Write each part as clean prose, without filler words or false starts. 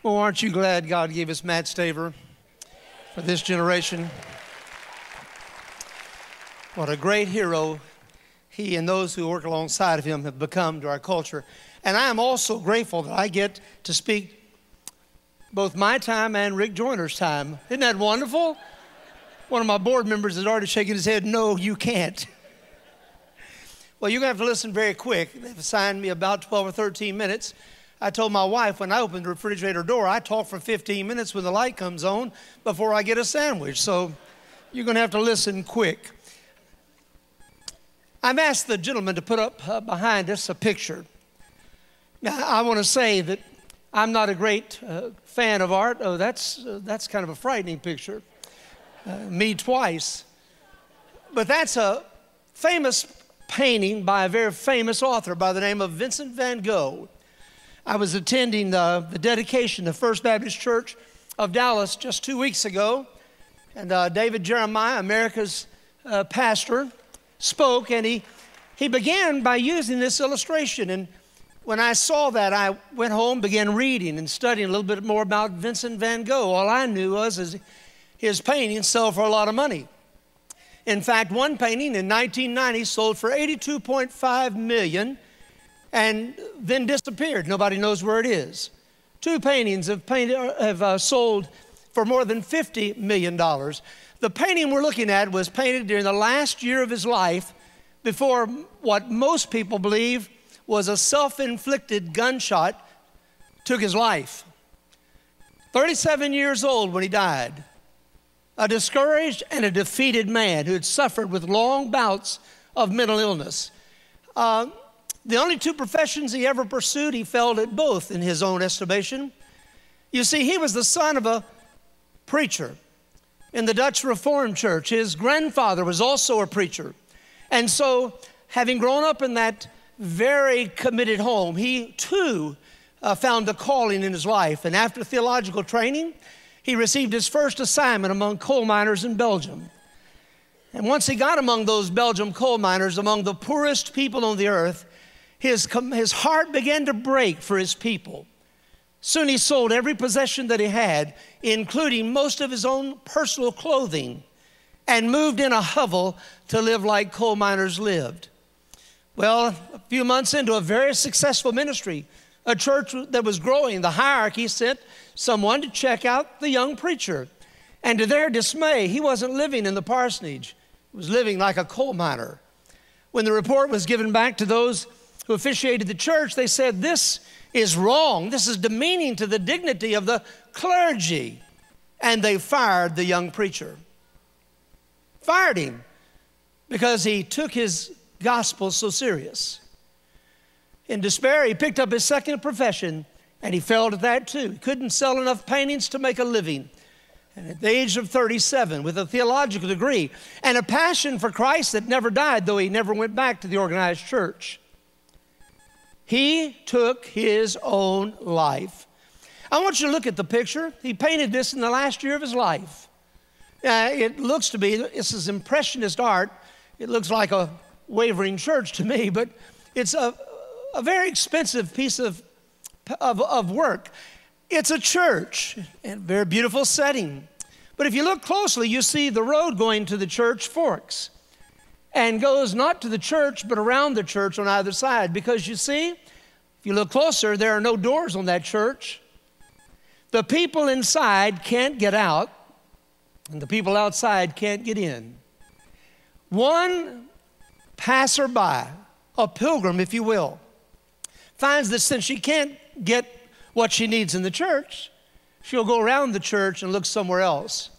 Well, aren't you glad God gave us Matt Staver for this generation? What a great hero he and those who work alongside of him have become to our culture. And I am also grateful that I get to speak both my time and Rick Joyner's time. Isn't that wonderful? One of my board members is already shaking his head, no, you can't. Well, you're going to have to listen very quick. They've assigned me about 12 or 13 minutes. I told my wife when I opened the refrigerator door, I talk for 15 minutes when the light comes on before I get a sandwich. So you're going to have to listen quick. I've asked the gentleman to put up behind us a picture. Now, I want to say that I'm not a great fan of art. Oh, that's kind of a frightening picture. Me twice. But that's a famous painting by a very famous author by the name of Vincent van Gogh. I was attending the dedication of First Baptist Church of Dallas just 2 weeks ago, and David Jeremiah, America's pastor, spoke, and he began by using this illustration. And when I saw that, I went home, began reading and studying a little bit more about Vincent van Gogh. All I knew was his paintings sell for a lot of money. In fact, one painting in 1990 sold for $82.5 million and then disappeared. Nobody knows where it is. Two paintings have sold for more than $50 million. The painting we're looking at was painted during the last year of his life before what most people believe was a self-inflicted gunshot took his life. 37 years old when he died. A discouraged and a defeated man who had suffered with long bouts of mental illness. The only two professions he ever pursued, he failed at both in his own estimation. You see, he was the son of a preacher in the Dutch Reformed Church. His grandfather was also a preacher. And so, having grown up in that very committed home, he too found a calling in his life. And after theological training, he received his first assignment among coal miners in Belgium. And once he got among those Belgian coal miners, among the poorest people on the earth, his heart began to break for his people. Soon he sold every possession that he had, including most of his own personal clothing, and moved in a hovel to live like coal miners lived. Well, a few months into a very successful ministry, a church that was growing, the hierarchy sent someone to check out the young preacher. And to their dismay, he wasn't living in the parsonage. He was living like a coal miner. When the report was given back to those who officiated the church, they said, "This is wrong. This is demeaning to the dignity of the clergy." And they fired the young preacher. Fired him because he took his gospel so serious. In despair, he picked up his second profession, and he failed at that too. He couldn't sell enough paintings to make a living. And at the age of 37, with a theological degree and a passion for Christ that never died, though he never went back to the organized church, he took his own life. I want you to look at the picture. He painted this in the last year of his life. It looks to be, this is impressionist art. It looks like a wavering church to me, but it's a very expensive piece of work. It's a church, and a very beautiful setting. But if you look closely, you see the road going to the church forks and goes not to the church, but around the church on either side. Because you see, if you look closer, there are no doors on that church. The people inside can't get out, and the people outside can't get in. One passerby, a pilgrim, if you will, finds that since she can't get what she needs in the church, she'll go around the church and look somewhere else.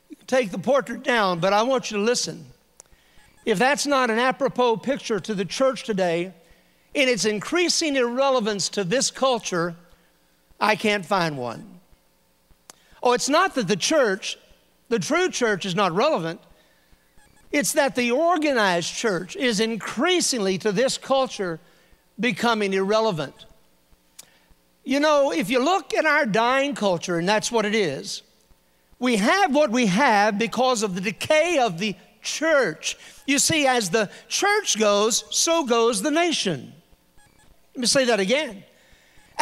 You can take the portrait down, but I want you to listen. If that's not an apropos picture to the church today, in its increasing irrelevance to this culture, I can't find one. Oh, it's not that the church, the true church, is not relevant. It's that the organized church is increasingly to this culture becoming irrelevant. You know, if you look at our dying culture, and that's what it is, we have what we have because of the decay of the church. You see, as the church goes, so goes the nation. Let me say that again.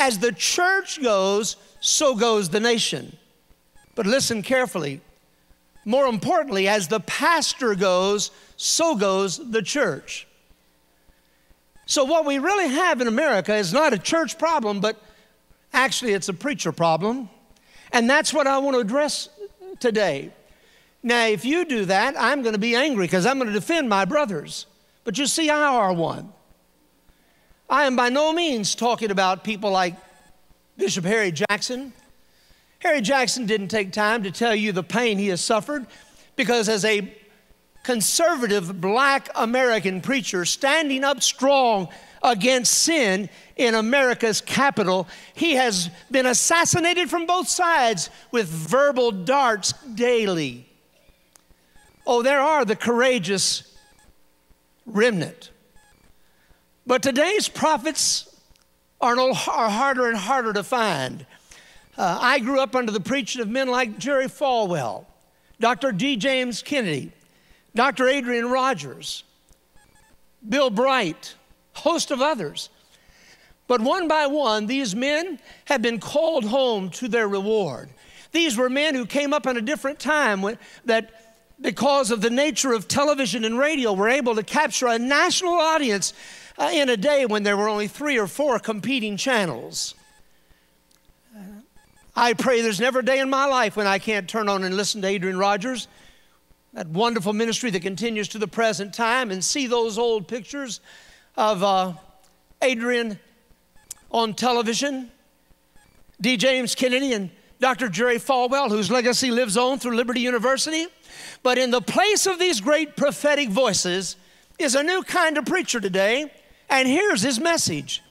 As the church goes, so goes the nation. But listen carefully. More importantly, as the pastor goes, so goes the church. So what we really have in America is not a church problem, but actually it's a preacher problem. And that's what I want to address today. Now, if you do that, I'm going to be angry because I'm going to defend my brothers. But you see, I are one. I am by no means talking about people like Bishop Harry Jackson. Harry Jackson didn't take time to tell you the pain he has suffered because as a conservative black American preacher standing up strong against sin in America's capital, he has been assassinated from both sides with verbal darts daily. Oh, there are the courageous remnant. But today's prophets are harder and harder to find. I grew up under the preaching of men like Jerry Falwell, Dr. D. James Kennedy, Dr. Adrian Rogers, Bill Bright, a host of others. But one by one, these men have been called home to their reward. These were men who came up in a different time that because of the nature of television and radio were able to capture a national audience in a day when there were only 3 or 4 competing channels. I pray there's never a day in my life when I can't turn on and listen to Adrian Rogers, that wonderful ministry that continues to the present time, and see those old pictures of Adrian on television, D. James Kennedy and Dr. Jerry Falwell, whose legacy lives on through Liberty University. But in the place of these great prophetic voices is a new kind of preacher today, and here's his message.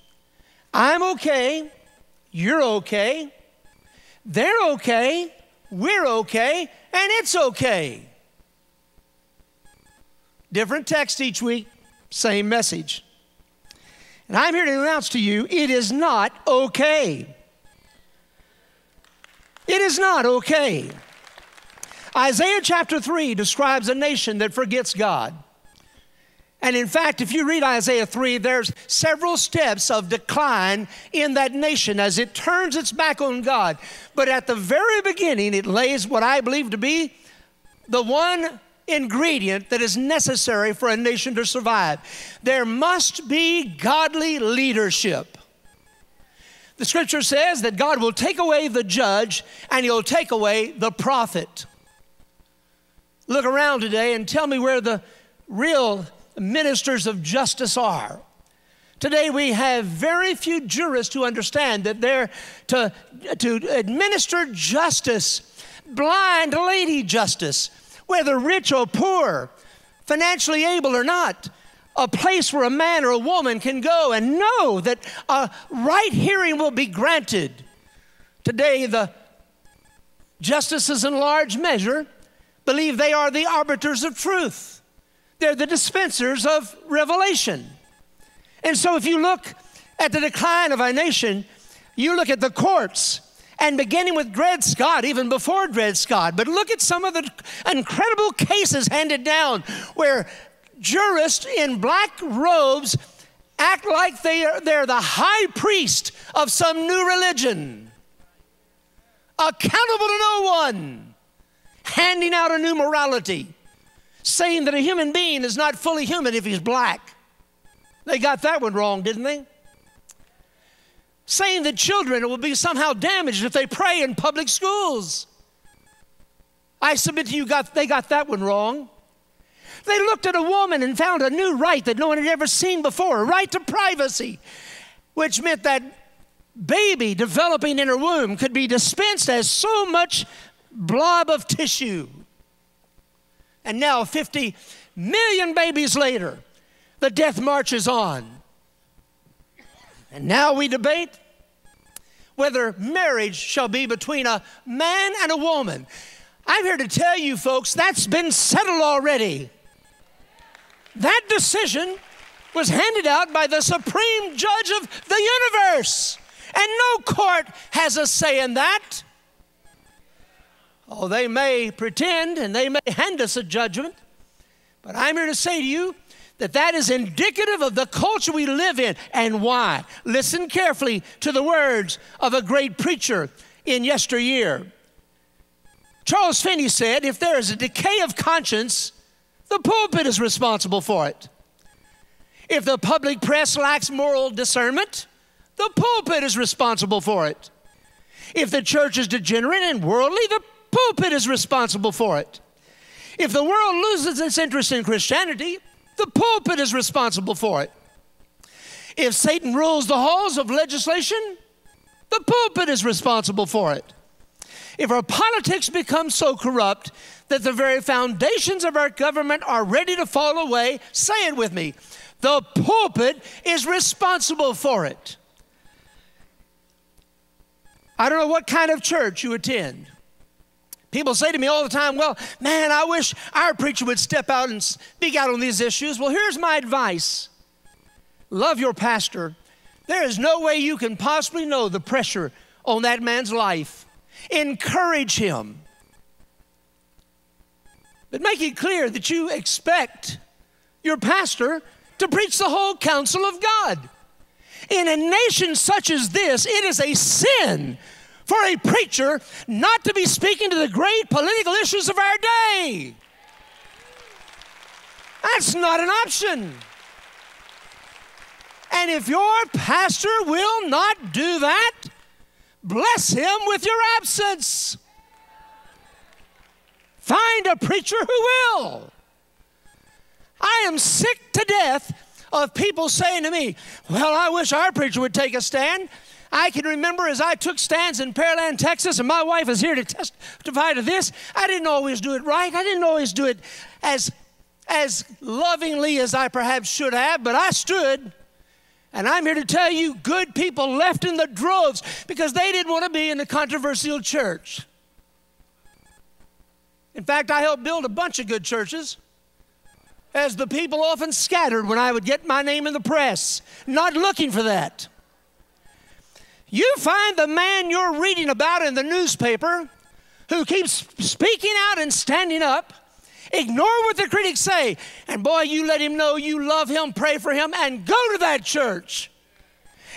I'm okay, you're okay, they're okay, we're okay, and it's okay. Different text each week, same message. And I'm here to announce to you, it is not okay. It is not okay. Isaiah chapter 3 describes a nation that forgets God. And in fact, if you read Isaiah 3, there's several steps of decline in that nation as it turns its back on God. But at the very beginning, it lays what I believe to be the one ingredient that is necessary for a nation to survive. There must be godly leadership. The scripture says that God will take away the judge and he'll take away the prophet. Look around today and tell me where the real ministers of justice are. Today we have very few jurists who understand that they're to administer justice, blind lady justice, whether rich or poor, financially able or not, a place where a man or a woman can go and know that a right hearing will be granted. Today the justices in large measure believe they are the arbiters of truth. They're the dispensers of revelation. And so if you look at the decline of our nation, you look at the courts, and beginning with Dred Scott, even before Dred Scott, but look at some of the incredible cases handed down where jurists in black robes act like they're the high priest of some new religion, accountable to no one, handing out a new morality, saying that a human being is not fully human if he's black. They got that one wrong, didn't they? Saying that children will be somehow damaged if they pray in public schools. I submit to you, they got that one wrong. They looked at a woman and found a new right that no one had ever seen before, a right to privacy, which meant that baby developing in her womb could be dispensed as so much blob of tissue. And now 50 million babies later, the death march is on. And now we debate whether marriage shall be between a man and a woman. I'm here to tell you folks, that's been settled already. That decision was handed out by the supreme judge of the universe. And no court has a say in that. Oh, they may pretend and they may hand us a judgment, but I'm here to say to you that is indicative of the culture we live in. And why? Listen carefully to the words of a great preacher in yesteryear. Charles Finney said, if there is a decay of conscience, the pulpit is responsible for it. If the public press lacks moral discernment, the pulpit is responsible for it. If the church is degenerate and worldly, the pulpit is responsible for it. If the world loses its interest in Christianity, the pulpit is responsible for it. If Satan rules the halls of legislation, the pulpit is responsible for it. If our politics become so corrupt that the very foundations of our government are ready to fall away, say it with me, the pulpit is responsible for it. I don't know what kind of church you attend. People say to me all the time, well, man, I wish our preacher would step out and speak out on these issues. Well, here's my advice. Love your pastor. There is no way you can possibly know the pressure on that man's life. Encourage him. But make it clear that you expect your pastor to preach the whole counsel of God. In a nation such as this, it is a sin for a preacher not to be speaking to the great political issues of our day. That's not an option. And if your pastor will not do that, bless him with your absence. Find a preacher who will. I am sick to death of people saying to me, well, I wish our preacher would take a stand. I can remember as I took stands in Pearland, Texas, and my wife is here to testify to this. I didn't always do it right. I didn't always do it as lovingly as I perhaps should have, but I stood. And I'm here to tell you, good people left in the droves because they didn't want to be in a controversial church. In fact, I helped build a bunch of good churches, as the people often scattered when I would get my name in the press, not looking for that. You find the man you're reading about in the newspaper who keeps speaking out and standing up, ignore what the critics say, and boy, you let him know you love him, pray for him, and go to that church.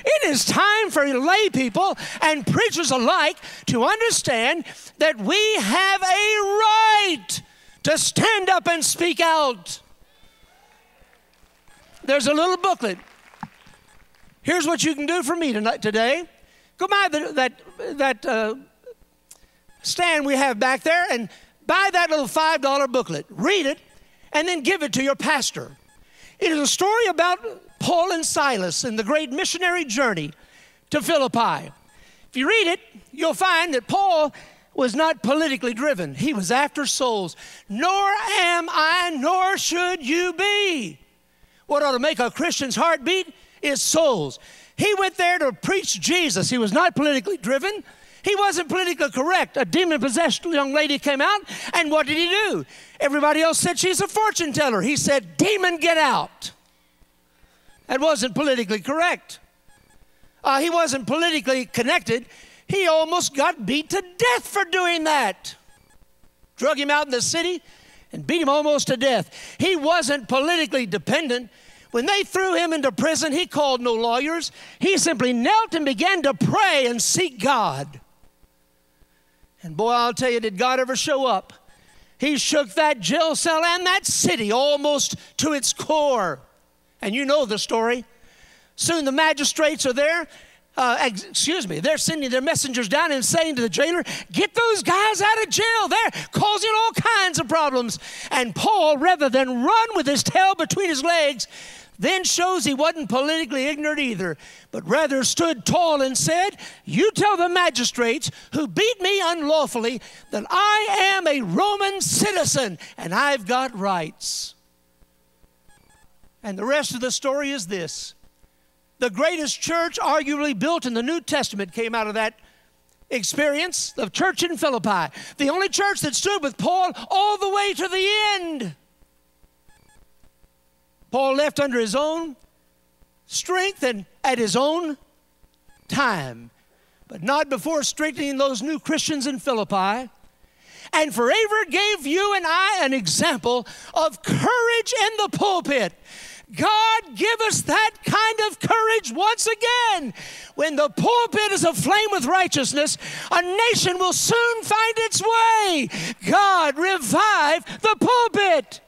It is time for lay people and preachers alike to understand that we have a right to stand up and speak out. There's a little booklet. Here's what you can do for me today. Go by that stand we have back there and buy that little $5 booklet. Read it and then give it to your pastor. It is a story about Paul and Silas and the great missionary journey to Philippi. If you read it, you'll find that Paul was not politically driven. He was after souls. Nor am I, nor should you be. What ought to make a Christian's heart beat is souls. He went there to preach Jesus. He was not politically driven. He wasn't politically correct. A demon-possessed young lady came out, and what did he do? Everybody else said she's a fortune teller. He said, demon, get out. That wasn't politically correct. He wasn't politically connected. He almost got beat to death for doing that. Drug him out in the city and beat him almost to death. He wasn't politically dependent. When they threw him into prison, he called no lawyers. He simply knelt and began to pray and seek God. And boy, I'll tell you, did God ever show up? He shook that jail cell and that city almost to its core. And you know the story. Soon the magistrates are there. They're sending their messengers down and saying to the jailer, get those guys out of jail. They're causing all kinds of problems. And Paul, rather than run with his tail between his legs, then shows he wasn't politically ignorant either, but rather stood tall and said, you tell the magistrates who beat me unlawfully that I am a Roman citizen and I've got rights. And the rest of the story is this. The greatest church arguably built in the New Testament came out of that experience, the church in Philippi. The only church that stood with Paul all the way to the end. Paul left under his own strength and at his own time, but not before strengthening those new Christians in Philippi, and forever gave you and I an example of courage in the pulpit. God, give us that kind of courage once again. When the pulpit is aflame with righteousness, a nation will soon find its way. God, revive the pulpit.